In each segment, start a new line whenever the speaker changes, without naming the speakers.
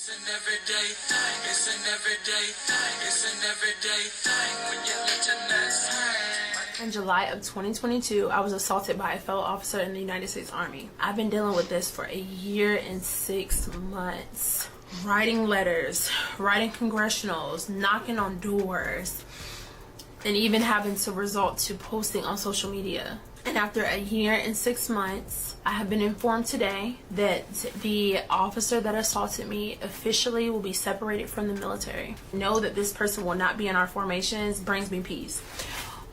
It's an everyday thing. It's an everyday thing. It's an everyday thing when you let your nuts hang.
In July of 2022, I was assaulted by a fellow officer in the United States Army. I've been dealing with this for a year and 6 months. Writing letters, writing congressionals, knocking on doors, and even having to resort to posting on social media. And after a year and 6 months, I have been informed today that the officer that assaulted me officially will be separated from the military. Know that this person will not be in our formations brings me peace.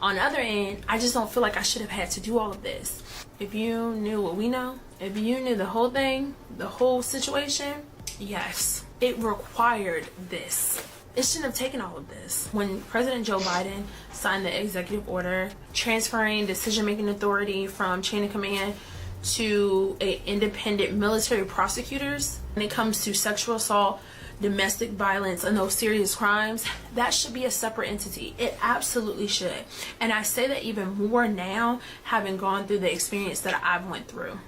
On the other end, I just don't feel like I should have had to do all of this. If you knew what we know, if you knew the whole thing, the whole situation, yes, it required this. It shouldn't have taken all of this. When President Joe Biden signed the executive order transferring decision-making authority from chain of command to independent military prosecutors when it comes to sexual assault, domestic violence, and those serious crimes, that should be a separate entity. It absolutely should. And I say that even more now, having gone through the experience that I've went through.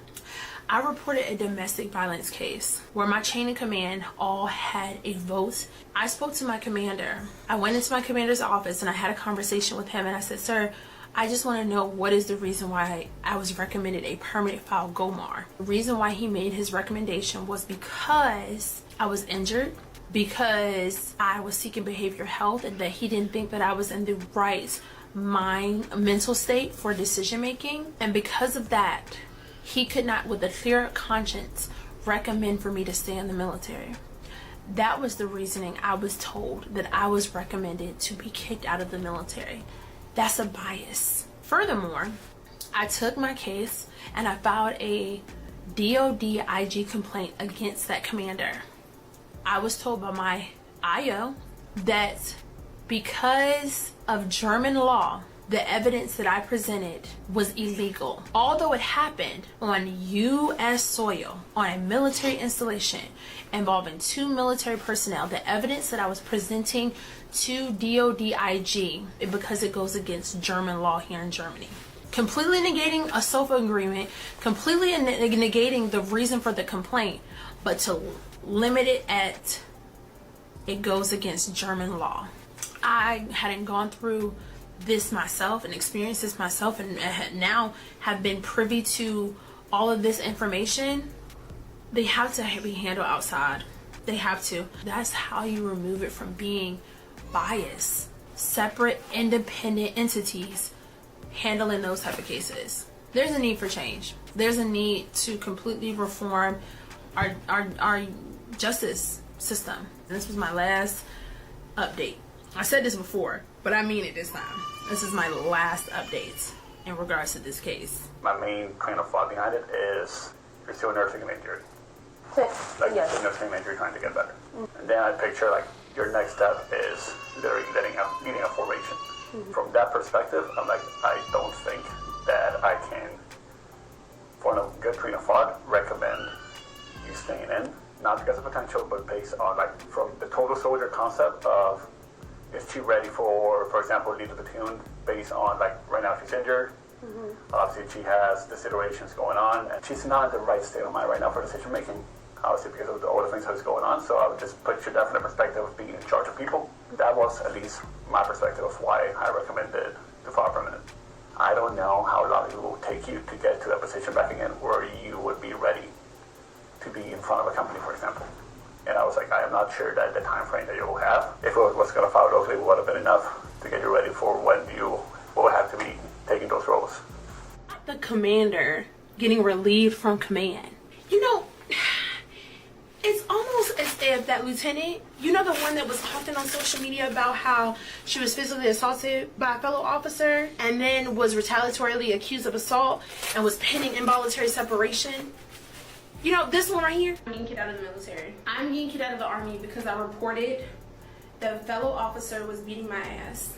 I reported a domestic violence case where my chain of command all had a vote. I spoke to my commander. I went into my commander's office and I had a conversation with him and I said, "Sir, I just want to know what is the reason why I was recommended a permanent file GOMAR." The reason why he made his recommendation was because I was injured, because I was seeking behavioral health, and that he didn't think that I was in the right mental state for decision making. And because of that, he could not, with a clear conscience, recommend for me to stay in the military. That was the reasoning I was told, that I was recommended to be kicked out of the military. That's a bias. Furthermore, I took my case and I filed a DOD IG complaint against that commander. I was told by my IO that because of German law, the evidence that I presented was illegal. Although it happened on U.S. soil, on a military installation involving 2 military personnel, the evidence that I was presenting to DOD IG, because it goes against German law here in Germany. Completely negating a SOFA agreement, completely negating the reason for the complaint, but to limit it at it goes against German law. I hadn't gone through this myself and experienced this myself, and now have been privy to all of this information. They have to be handled outside. They have to. That's how you remove it from being biased. Separate, independent entities handling those type of cases. There's a need for change. There's a need to completely reform our justice system. And this was my last update. I said this before, but I mean it this time. This is my last update in regards to this case.
My main train of thought behind it is you're still nursing an injury. Like
Yes.
you're nursing an injury trying to get better. And then I picture like your next step is literally needing a formation. From that perspective, I'm like, I don't think that I can, for a good train of thought, recommend you staying in. Not because of potential, but based on like from the total soldier concept of, is she ready for example, lead the platoon based on like right now she's injured. Obviously she has the situations going on and she's not in the right state of mind right now for decision making, obviously because of all the things that's going on. So I would just put you that from the perspective of being in charge of people. That was at least my perspective of why I recommended the file permanent. I don't know how long it will take you to get to that position back again where you would be ready to be in front of a company, for example. And I was like, I am not sure that the time frame that you will have, if it was going to follow locally, would have been enough to get you ready for when you will have to be taking those roles.
The commander getting relieved from command. You know, it's almost as if that lieutenant, you know, the one that was talking on social media about how she was physically assaulted by a fellow officer and then was retaliatorily accused of assault and was pending involuntary separation. You know, this one right here, I'm getting kicked out of the military. I'm getting kicked out of the Army because I reported that a fellow officer was beating my ass.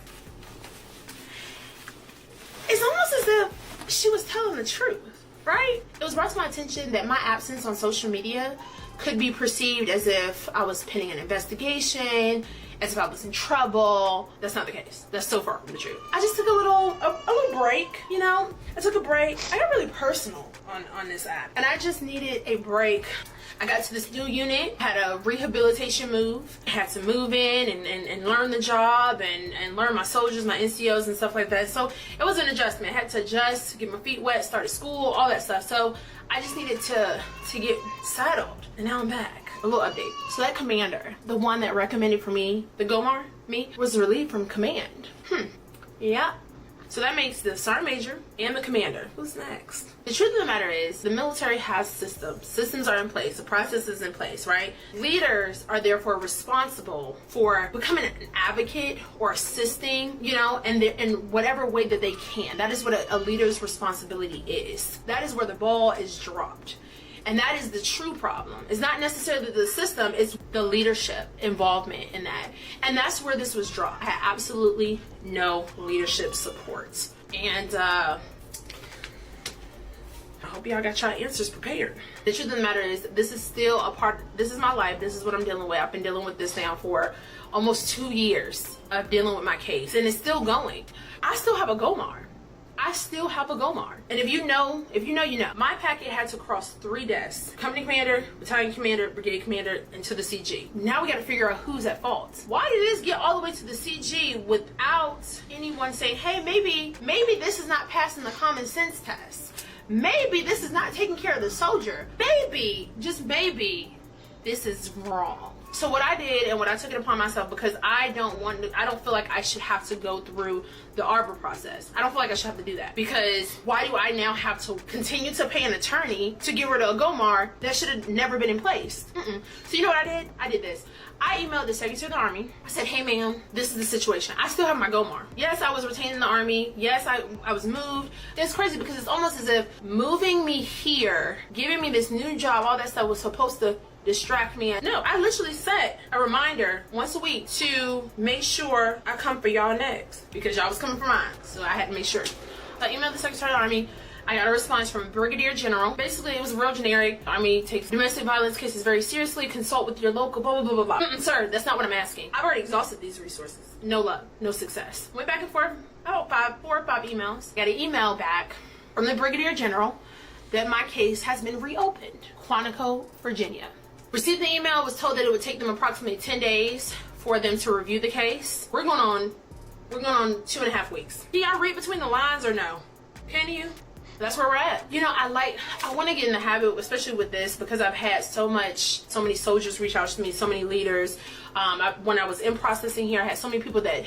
It's almost as if she was telling the truth, right? It was brought to my attention that my absence on social media could be perceived as if I was pending an investigation, as if I was in trouble. That's not the case. That's so far from the truth. I just took a little break, you know? I took a break. I got really personal on this app. And I just needed a break I got to this new unit, had a rehabilitation move, had to move in and learn the job and learn my soldiers, my NCOs and stuff like that. So it was an adjustment. I had to adjust, get my feet wet, started school, all that stuff. So I just needed to get settled, and now I'm back. A little update. So that commander, the one that recommended for me, the Gomar, was relieved from command. Yeah. So that makes the sergeant major and the commander. Who's next? The truth of the matter is, the military has systems. Systems are in place. The process is in place, right? Leaders are therefore responsible for becoming an advocate or assisting, you know, in whatever way that they can. That is what a leader's responsibility is. That is where the ball is dropped. And that is the true problem. It's not necessarily the system, it's the leadership involvement in that. And that's where this was dropped. I had absolutely no leadership support. And I hope y'all got y'all answers prepared. The truth of the matter is, this is still a part, this is my life, this is what I'm dealing with. I've been dealing with this now for almost 2 years of dealing with my case. And it's still going. I still have a Gomar. I still have a Gomar. And if you know, you know. My packet had to cross 3 desks. Company commander, battalion commander, brigade commander, and to the CG. Now we got to figure out who's at fault. Why did this get all the way to the CG without anyone saying, hey, maybe this is not passing the common sense test. Maybe this is not taking care of the soldier. Maybe, just maybe, this is wrong. So what I did, and what I took it upon myself, because I don't feel like I should have to go through the arbor process. I don't feel like I should have to do that, because why do I now have to continue to pay an attorney to get rid of a Gomar that should have never been in place? So you know what I did? I did this. I emailed the Secretary of the Army. I said, hey ma'am, this is the situation. I still have my Gomar. Yes, I was retained in the Army. Yes, I was moved. It's crazy because it's almost as if moving me here, giving me this new job, all that stuff was supposed to distract me. No, I literally set a reminder once a week to make sure I come for y'all next, because y'all was coming for mine. So I had to make sure. So I emailed the Secretary of the Army. I got a response from Brigadier General. Basically, it was real generic. Army takes domestic violence cases very seriously. Consult with your local blah, blah, blah, blah, blah. Sir, that's not what I'm asking. I've already exhausted these resources. No luck. No success. Went back and forth. About 4 or 5 emails. Got an email back from the Brigadier General that my case has been reopened. Quantico, Virginia. Received the email, was told that it would take them approximately 10 days for them to review the case. We're going on 2.5 weeks. Do y'all read between the lines or no? Can you? That's where we're at. You know, I want to get in the habit, especially with this, because I've had so many soldiers reach out to me, so many leaders. When I was in processing here, I had so many people that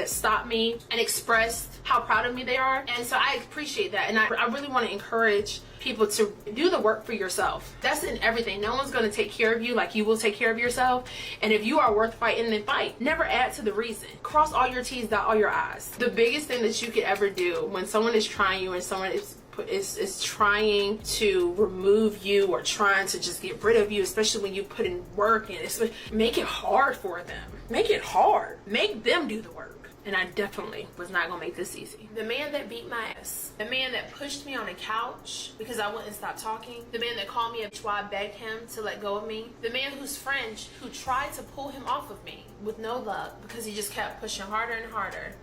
stopped me and expressed how proud of me they are. And so I appreciate that. And I really want to encourage people to do the work for yourself. That's in everything. No one's going to take care of you like you will take care of yourself. And if you are worth fighting, then fight. Never add to the reason. Cross all your T's, dot all your I's. The biggest thing that you could ever do when someone is trying you and someone is trying to remove you or trying to just get rid of you, especially when you put in work, and make it hard for them. Make it hard. Make them do the work. And I definitely was not gonna make this easy. The man that beat my ass, the man that pushed me on a couch because I wouldn't stop talking, the man that called me a bitch while I begged him to let go of me, the man whose friend who tried to pull him off of me with no luck because he just kept pushing harder and harder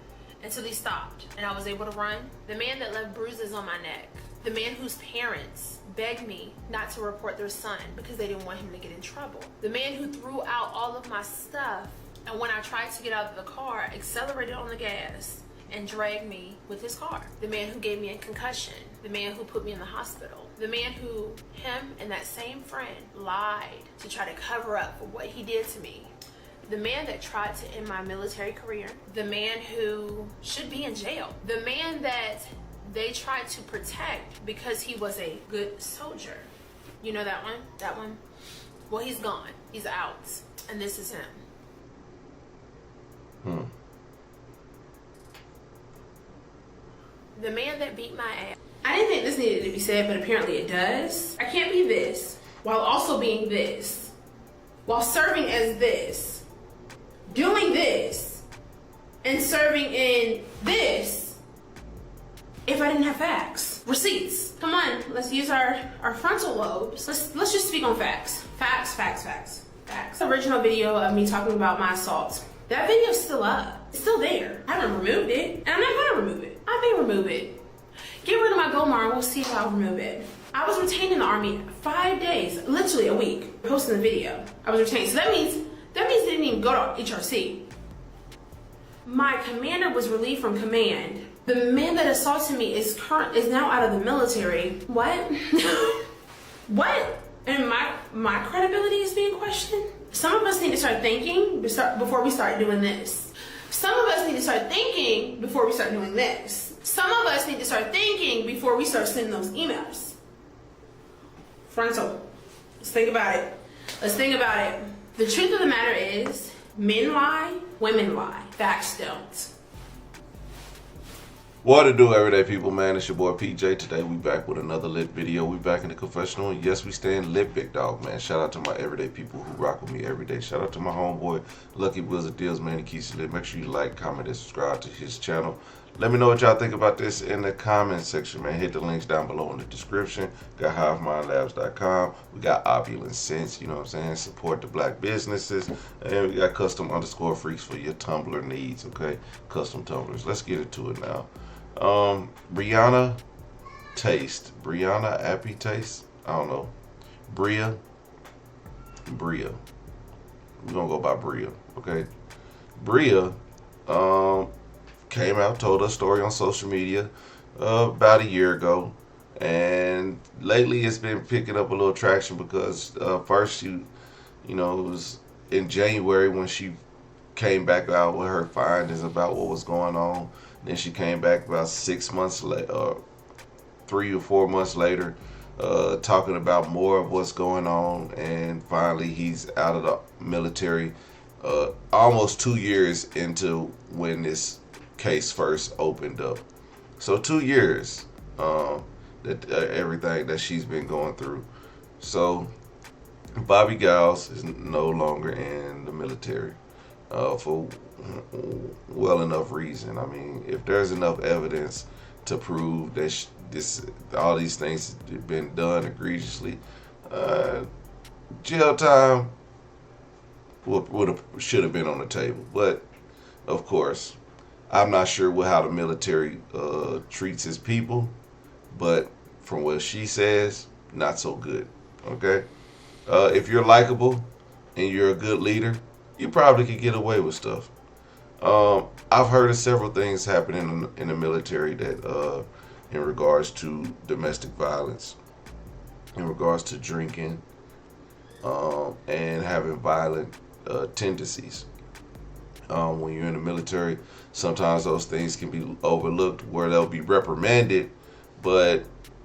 until he stopped and I was able to run, the man that left bruises on my neck, the man whose parents begged me not to report their son because they didn't want him to get in trouble, the man who threw out all of my stuff and when I tried to get out of the car, accelerated on the gas and dragged me with his car. The man who gave me a concussion. The man who put me in the hospital. The man who, him and that same friend lied to try to cover up for what he did to me. The man that tried to end my military career. The man who should be in jail. The man that they tried to protect because he was a good soldier. You know that one? That one? Well, he's gone. He's out. And this is him. The man that beat my ass. I didn't think this needed to be said, but apparently it does. I can't be this while also being this, while serving as this, doing this, and serving in this if I didn't have facts. Receipts. Come on, let's use our frontal lobes. Let's just speak on facts. Facts. The original video of me talking about my assault. That video's still up. It's still there. I haven't removed it, and I'm not gonna remove it. I may remove it. Get rid of my Gomar, we'll see if I'll remove it. I was retained in the Army 5 days, literally a week, posting the video. I was retained. So that means they didn't even go to HRC. My commander was relieved from command. The man that assaulted me is now out of the military. What? What? And my credibility is being questioned? Some of us need to start thinking before we start doing this. Some of us need to start thinking before we start doing this. Some of us need to start thinking before we start sending those emails. Frontal. Let's think about it. Let's think about it. The truth of the matter is, men lie, women lie. Facts don't.
What to do, everyday people, man? It's your boy PJ. Today we back with another lit video. We back in the confessional, and yes, we stand lit, big dog, man. Shout out to my everyday people who rock with me every day. Shout out to my homeboy Lucky Wizard Deals, man. He keeps it lit. Make sure you like, comment, and subscribe to his channel. Let me know what y'all think about this in the comment section, man. Hit the links down below in the description. Got HiveMindLabs.com. We got Opulence Scents, you know what I'm saying? Support the black businesses. And we got custom_freaks for your tumbler needs, okay? Custom tumblers. Let's get into it now. Brianna Appy Taste, I don't know. Bria. We're gonna go by Bria, okay? Bria, came out, told her story on social media about a year ago, and lately it's been picking up a little traction because first she, it was in January when she came back out with her findings about what was going on. Then she came back about 6 months later, 3 or 4 months later, talking about more of what's going on, and finally he's out of the military almost 2 years into when this case first opened up. So 2 years that everything that she's been going through. So Bobby Giles is no longer in the military for well enough reason. I mean, if there's enough evidence to prove that all these things have been done egregiously, jail time should have been on the table. But of course, I'm not sure how the military treats its people, but from what she says, not so good. Okay, if you're likable and you're a good leader, you probably could get away with stuff. I've heard of several things happening in the military that, in regards to domestic violence, in regards to drinking, and having violent tendencies. When you're in the military, sometimes those things can be overlooked where they'll be reprimanded, but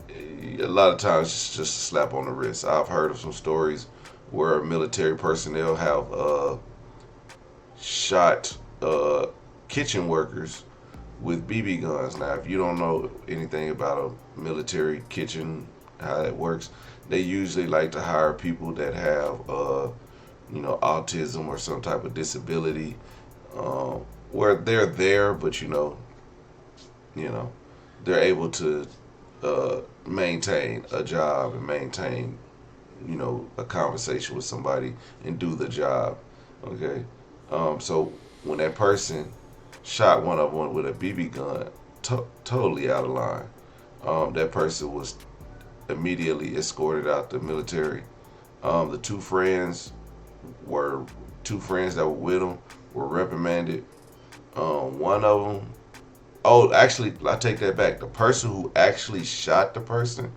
a lot of times it's just a slap on the wrist. I've heard of some stories where military personnel have shot kitchen workers with BB guns. Now, if you don't know anything about a military kitchen, how that works, they usually like to hire people that have, autism or some type of disability, where they're there, but they're able to maintain a job and maintain, a conversation with somebody and do the job. Okay, so when that person shot one of them with a BB gun, totally out of line, that person was immediately escorted out the military. The two friends that were with him were reprimanded. One of them, actually, I take that back. The person who actually shot the person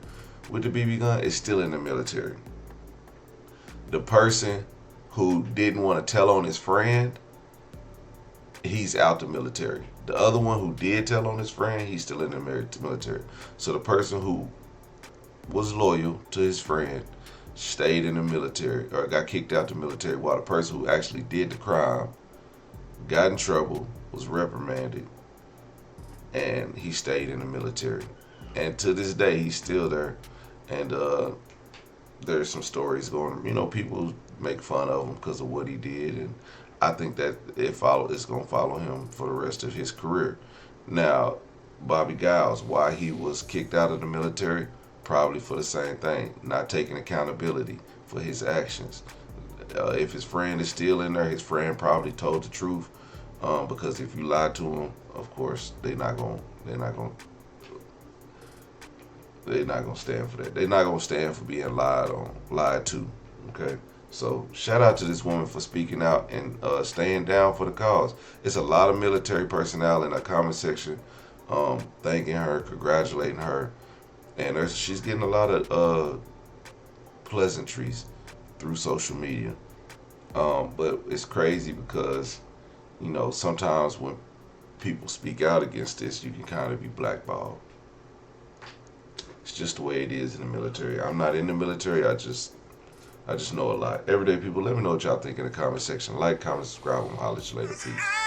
with the BB gun is still in the military. The person who didn't want to tell on his friend, he's out the military. The other one who did tell on his friend, he's still in the military. So the person who was loyal to his friend stayed in the military, or got kicked out the military, while the person who actually did the crime got in trouble, was reprimanded, and he stayed in the military. And to this day, he's still there. And there's some stories going, people make fun of him because of what he did, and I think that it's going to follow him for the rest of his career. Now, Bobby Giles, why he was kicked out of the military, probably for the same thing, not taking accountability for his actions. If his friend is still in there, his friend probably told the truth, because if you lie to him, of course, they're not going They're not gonna stand for that. They're not gonna stand for being lied to. Okay. So shout out to this woman for speaking out and staying down for the cause. It's a lot of military personnel in her comment section, thanking her, congratulating her, and she's getting a lot of pleasantries through social media. But it's crazy because, you know, sometimes when people speak out against this, you can kind of be blackballed. It's just the way it is in the military. I'm not in the military. I just know a lot. Everyday people, let me know what y'all think in the comment section. Like, comment, subscribe, and holler at you later. Peace.